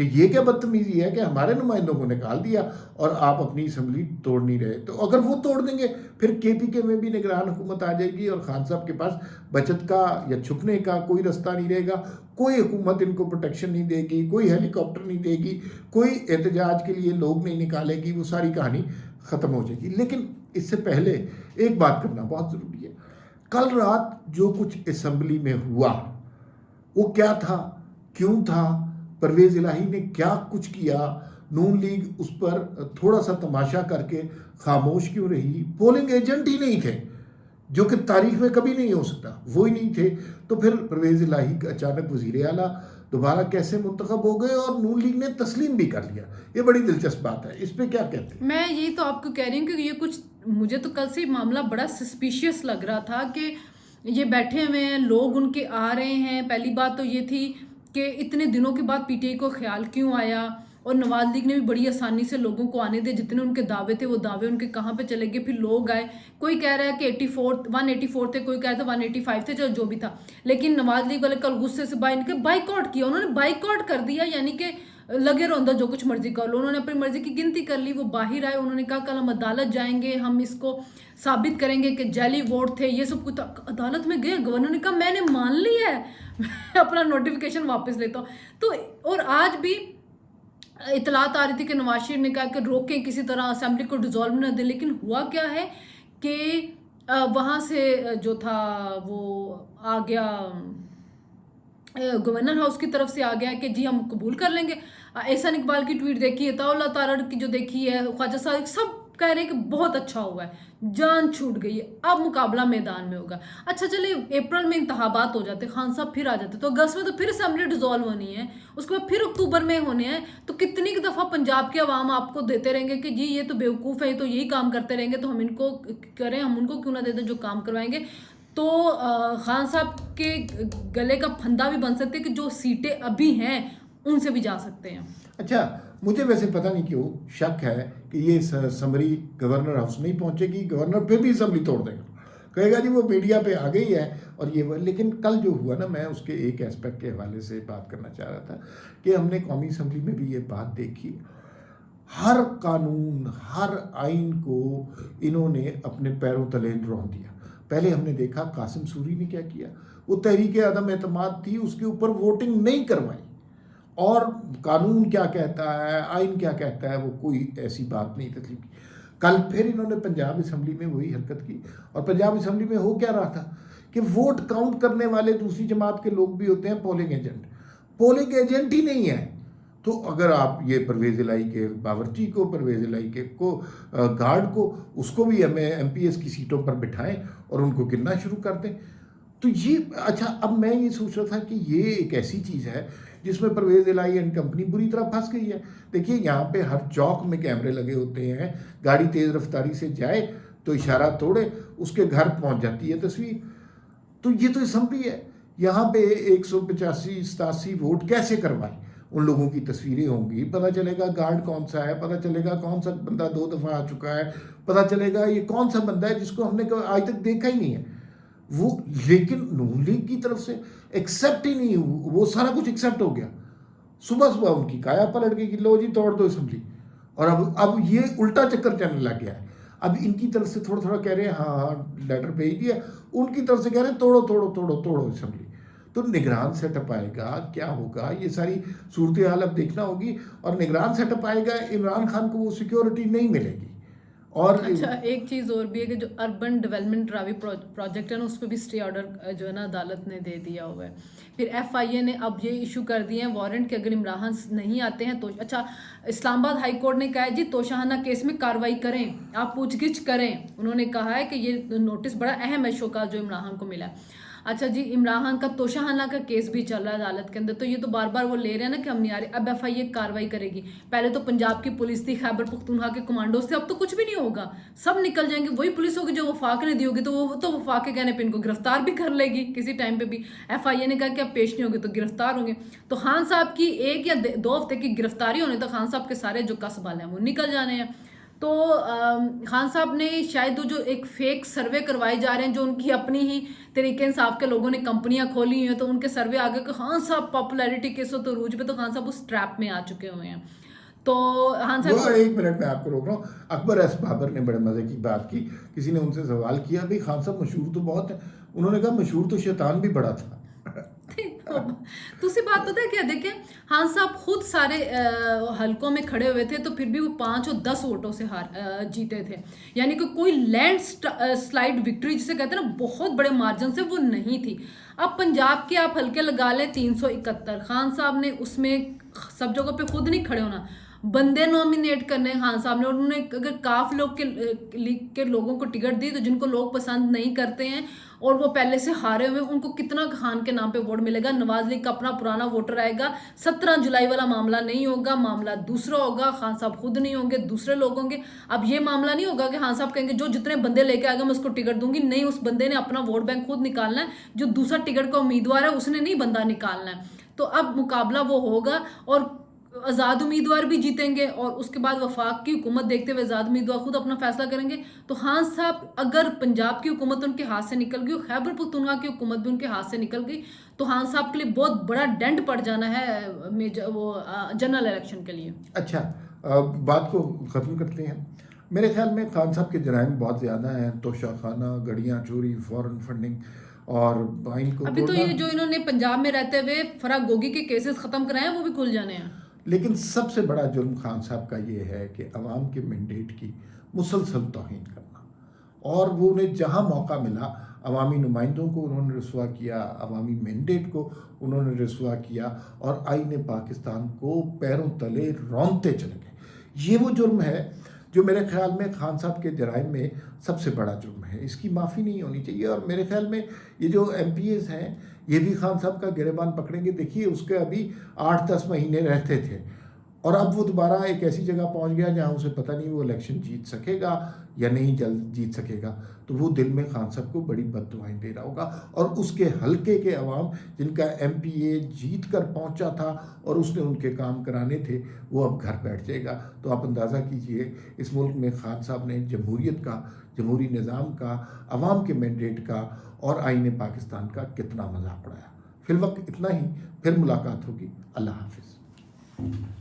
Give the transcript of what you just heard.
کہ یہ کیا بدتمیزی ہے کہ ہمارے نمائندوں کو نکال دیا اور آپ اپنی اسمبلی توڑ نہیں رہے. تو اگر وہ توڑ دیں گے پھر کے پی کے میں بھی نگران حکومت آ جائے گی اور خان صاحب کے پاس بچت کا یا چھپنے کا کوئی رستہ نہیں رہے گا. کوئی حکومت ان کو پروٹیکشن نہیں دے گی, کوئی ہیلی کاپٹر نہیں دے گی, کوئی احتجاج کے لیے لوگ نہیں نکالے گی, وہ ساری کہانی ختم ہو جائے گی. لیکن اس سے پہلے ایک بات کرنا بہت ضروری ہے. کل رات جو کچھ اسمبلی میں ہوا وہ کیا تھا, کیوں تھا, پرویز الہی نے کیا کچھ کیا, نون لیگ اس پر تھوڑا سا تماشا کر کے خاموش کیوں رہی, پولنگ ایجنٹ ہی نہیں تھے جو کہ تاریخ میں کبھی نہیں ہو سکتا, وہ ہی نہیں تھے, تو پھر پرویز الہی اچانک وزیر اعلیٰ دوبارہ کیسے منتخب ہو گئے اور نون لیگ نے تسلیم بھی کر لیا. یہ بڑی دلچسپ بات ہے, اس پہ کیا کہتے ہیں؟ میں یہی تو آپ کو کہہ رہی ہوں کہ یہ کچھ مجھے تو کل سے معاملہ بڑا سسپیشیس لگ رہا تھا کہ یہ بیٹھے ہوئے ہیں لوگ, ان کے آ رہے ہیں. پہلی بات تو یہ تھی کہ اتنے دنوں کے بعد پی ٹی آئی کو خیال کیوں آیا, اور نواز لیگ نے بھی بڑی آسانی سے لوگوں کو آنے دے, جتنے ان کے دعوے تھے وہ دعوے ان کے کہاں پہ چلے گئے. پھر لوگ آئے, کوئی کہہ رہا ہے کہ 184 تھے, کوئی کہہ رہا تھا 185 تھے, چلو جو بھی تھا. لیکن نواز لیگ والے کل غصے سے بائیک آؤٹ کیا, انہوں نے بائیک آؤٹ کر دیا, یعنی کہ لگے رہو اندر جو کچھ مرضی کر لو. انہوں نے اپنی مرضی کی گنتی کر لی, وہ باہر آئے, انہوں نے کہا کل ہم عدالت جائیں گے, ہم اس کو ثابت کریں گے کہ جعلی ووٹ تھے, یہ سب کچھ. عدالت میں گئے, گورنر نے کہا میں نے مان لیا ہے, میں اپنا نوٹیفیکیشن واپس لیتا ہوں. تو اور آج بھی اطلاعات آ رہی تھی کہ نواز شریف نے کہا کہ روکیں کسی طرح, اسمبلی کو ڈیزالو نہ دیں. لیکن ہوا کیا ہے کہ وہاں سے جو تھا وہ آ گیا, گورنر ہاؤس کی طرف سے آ گیا کہ جی ہم قبول کر لیں گے. احسان اقبال کی ٹویٹ دیکھی ہے, اللہ تارڑ کی جو دیکھی ہے, خواجہ صادق, سب کہہ رہے ہیں کہ بہت اچھا ہوا ہے, جان چھوٹ گئی ہے, اب مقابلہ میدان میں ہوگا. اچھا چلے اپریل میں انتخابات ہو جاتے, خان صاحب پھر آ جاتے, تو اگست میں تو پھر اسمبلی ڈیزالو ہونی ہے, اس کے بعد پھر اکتوبر میں ہونے ہیں. تو کتنی دفعہ پنجاب کے عوام آپ کو دیتے رہیں گے کہ جی یہ تو بیوقوف ہے, یہ تو یہی کام کرتے رہیں گے, تو ہم ان کو کریں, ہم ان کو کیوں نہ دے دیں جو کام کروائیں گے. تو خان صاحب کے گلے کا پھندا بھی بن سکتے کہ جو سیٹیں ابھی ہیں ان سے بھی جا سکتے ہیں. اچھا, مجھے ویسے پتہ نہیں کیوں شک ہے کہ یہ سمری گورنر ہاؤس نہیں پہنچے گی, گورنر پھر بھی اسمبلی توڑ دے گا, کہے گا جی وہ میڈیا پہ آ گئی ہے اور یہ. لیکن کل جو ہوا نا, میں اس کے ایک اسپیکٹ کے حوالے سے بات کرنا چاہ رہا تھا کہ ہم نے قومی اسمبلی میں بھی یہ بات دیکھی, ہر قانون, ہر آئین کو انہوں نے اپنے پیروں تلے رون دیا. پہلے ہم نے دیکھا قاسم سوری نے کیا کیا, وہ تحریک عدم اعتماد تھی, اس کے اوپر ووٹنگ نہیں کروائی, اور قانون کیا کہتا ہے, آئین کیا کہتا ہے, وہ کوئی ایسی بات نہیں تسلیم کی. کل پھر انہوں نے پنجاب اسمبلی میں وہی حرکت کی, اور پنجاب اسمبلی میں ہو کیا رہا تھا کہ ووٹ کاؤنٹ کرنے والے دوسری جماعت کے لوگ بھی ہوتے ہیں, پولنگ ایجنٹ. پولنگ ایجنٹ ہی نہیں ہے. تو اگر آپ یہ پرویز الہی کے باورچی کو, پرویز الہی کے کو گارڈ کو, اس کو بھی ایم پی ایس کی سیٹوں پر بٹھائیں اور ان کو گننا شروع کر دیں, تو یہ اچھا. اب میں یہ سوچ رہا تھا کہ یہ ایک ایسی چیز ہے جس میں پرویز الہی اینڈ کمپنی بری طرح پھنس گئی ہے. دیکھیے یہاں پہ ہر چوک میں کیمرے لگے ہوتے ہیں, گاڑی تیز رفتاری سے جائے تو اشارہ توڑے, اس کے گھر پہنچ جاتی ہے تصویر. تو یہ تو اسمبلی ہے, یہاں پہ 185-87 ووٹ کیسے کروائیں, ان لوگوں کی تصویریں ہوں گی, پتہ چلے گا گارڈ کون سا ہے, پتہ چلے گا کون سا بندہ 2 دفعہ آ چکا ہے, پتہ چلے گا یہ کون سا بندہ ہے جس کو ہم نے آج تک دیکھا ہی نہیں ہے وہ. لیکن نون لیگ کی طرف سے ایکسیپٹ ہی نہیں, وہ سارا کچھ ایکسیپٹ ہو گیا. صبح صبح ان کی کایا پلٹ گئی کہ لو جی توڑ دو اسمبلی, اور اب یہ الٹا چکر چلنے لگ گیا ہے. اب ان کی طرف سے تھوڑا کہہ رہے ہیں ہاں لیٹر بھیج دیا, ان کی طرف سے کہہ رہے ہیں توڑو اسمبلی. تو نگران سیٹ اپ آئے گا, کیا ہوگا, یہ ساری صورتحال اب دیکھنا ہوگی. اور نگران سیٹ اپ آئے گا, عمران خان کو وہ سیکیورٹی نہیں ملے گی. اور اچھا ایک چیز اور بھی ہے کہ جو اربن ڈیولپمنٹ راوی پروجیکٹ ہے نا, اس پہ بھی اسٹے آرڈر جو ہے نا عدالت نے دے دیا ہوا ہے. پھر ایف آئی اے نے اب یہ ایشو کر دیے ہیں وارنٹ کہ اگر عمران نہیں آتے ہیں تو اچھا, اسلام آباد ہائی کورٹ نے کہا ہے جی توشاہانہ کیس میں کارروائی کریں, آپ پوچھ گچھ کریں. انہوں نے کہا ہے کہ یہ نوٹس بڑا اہم ہے شو کا جو عمران خان کو ملا ہے. اچھا جی, عمران خان کا توشاہانہ کا کیس بھی چل رہا ہے عدالت کے اندر, تو یہ تو بار بار وہ لے رہے ہیں نا کہ ہم نہیں آ رہے. اب ایف آئی اے کارروائی کرے گی. پہلے تو پنجاب کی پولیس تھی, خیبر پختونخوا کے کمانڈوز تھے, اب تو کچھ بھی نہیں ہوگا, سب نکل جائیں گے. وہی پولیس ہوگی جو وفاق نے دی ہوگی, تو وہ تو وفاق کے کہنے پہ ان کو گرفتار بھی کر لے گی کسی ٹائم پہ بھی. ایف آئی اے نے کہا کہ اب پیش نہیں ہوگے تو گرفتار ہوں گے. تو خان صاحب کی 1 یا 2 ہفتے کی گرفتاری ہونے تک خان صاحب کے سارے جو کسب والے ہیں وہ نکل جانے ہیں. تو خان صاحب نے شاید وہ جو ایک فیک سروے کروائے جا رہے ہیں جو ان کی اپنی ہی تحریک انصاف کے لوگوں نے کمپنیاں کھولی ہوئی ہیں، تو ان کے سروے آگے کہ خان صاحب پاپولیرٹی کیس تو عروج پہ، تو خان صاحب اس ٹریپ میں آ چکے ہوئے ہیں. تو خان وہ صاحب ایک منٹ میں آپ کو روک رہا ہوں. اکبر ایس بابر نے بڑے مزے کی بات کی. کسی نے ان سے سوال کیا بھائی خان صاحب مشہور تو بہت ہیں. انہوں نے کہا مشہور تو شیطان بھی بڑا تھا. دوسری بات پتہ ہے کیا، دیکھیں خان صاحب خود سارے حلقوں میں کھڑے ہوئے تھے تو پھر بھی وہ 5 اور 10 ووٹوں سے جیتے تھے. یعنی کہ کوئی لینڈ سلائڈ وکٹری جسے کہتے ہیں نا بہت بڑے مارجن سے، وہ نہیں تھی. اب پنجاب کے آپ حلقے لگا لیں 371، خان صاحب نے اس میں سب جگہوں پہ خود نہیں کھڑے ہونا، بندے نومینیٹ کرنے خان صاحب نے. اور انہوں نے اگر کاف لوگ کے لوگوں کو ٹکٹ دی تو جن کو لوگ پسند نہیں کرتے ہیں اور وہ پہلے سے ہارے ہوئے، ان کو کتنا خان کے نام پہ ووٹ ملے گا. نواز لیگ کا اپنا پرانا ووٹر آئے گا. 17 جولائی والا معاملہ نہیں ہوگا، معاملہ دوسرا ہوگا. خان صاحب خود نہیں ہوں گے، دوسرے لوگ ہوں گے. اب یہ معاملہ نہیں ہوگا کہ خان صاحب کہیں گے جو جتنے بندے لے کے آئے گا میں اس کو ٹکٹ دوں گی. نہیں، اس بندے نے اپنا ووٹ بینک خود نکالنا ہے. جو دوسرا ٹکٹ کا امیدوار ہے اس نے نہیں بندہ نکالنا ہے. تو اب مقابلہ وہ ہوگا اور آزاد امیدوار بھی جیتیں گے، اور اس کے بعد وفاق کی حکومت دیکھتے ہوئے آزاد امیدوار خود اپنا فیصلہ کریں گے. تو خان صاحب اگر پنجاب کی حکومت ان کے ہاتھ سے نکل گئی، خیبر پختونخوا کی حکومت بھی ان کے ہاتھ سے نکل گئی، تو خان صاحب کے لیے بہت بڑا ڈینٹ پڑ جانا ہے وہ جنرل الیکشن کے لیے. اچھا، بات کو ختم کرتے ہیں. میرے خیال میں خان صاحب کے جرائم بہت زیادہ ہیں. توشہ خانہ، گڑیاں چوری، فورن فنڈنگ اور آئین کو ابھی تو توڑنا. یہ جو انہوں نے پنجاب میں رہتے ہوئے فرا گوگی کے کیسز ختم کرائے ہیں وہ بھی کھل جانے ہیں. لیکن سب سے بڑا جرم خان صاحب کا یہ ہے کہ عوام کے مینڈیٹ کی مسلسل توہین کرنا. اور وہ انہیں جہاں موقع ملا عوامی نمائندوں کو انہوں نے رسوا کیا، عوامی مینڈیٹ کو انہوں نے رسوا کیا، اور آئین پاکستان کو پیروں تلے رونتے چلے گئے. یہ وہ جرم ہے جو میرے خیال میں خان صاحب کے جرائم میں سب سے بڑا جرم ہے. اس کی معافی نہیں ہونی چاہیے. اور میرے خیال میں یہ جو ایم پی ایز ہیں یہ بھی خان صاحب کا گریبان پکڑیں گے. دیکھیے اس کے ابھی 8-10 مہینے رہتے تھے اور اب وہ دوبارہ ایک ایسی جگہ پہنچ گیا جہاں اسے پتہ نہیں وہ الیکشن جیت سکے گا یا نہیں جیت سکے گا. تو وہ دل میں خان صاحب کو بڑی بد دعائیں دے رہا ہوگا. اور اس کے حلقے کے عوام جن کا ایم پی اے جیت کر پہنچا تھا اور اس نے ان کے کام کرانے تھے، وہ اب گھر بیٹھ جائے گا. تو آپ اندازہ کیجئے اس ملک میں خان صاحب نے جمہوریت کا، جمہوری نظام کا، عوام کے مینڈیٹ کا اور آئین پاکستان کا کتنا مذاق اڑایا. فی الوقت اتنا ہی. پھر ملاقات ہوگی. اللہ حافظ.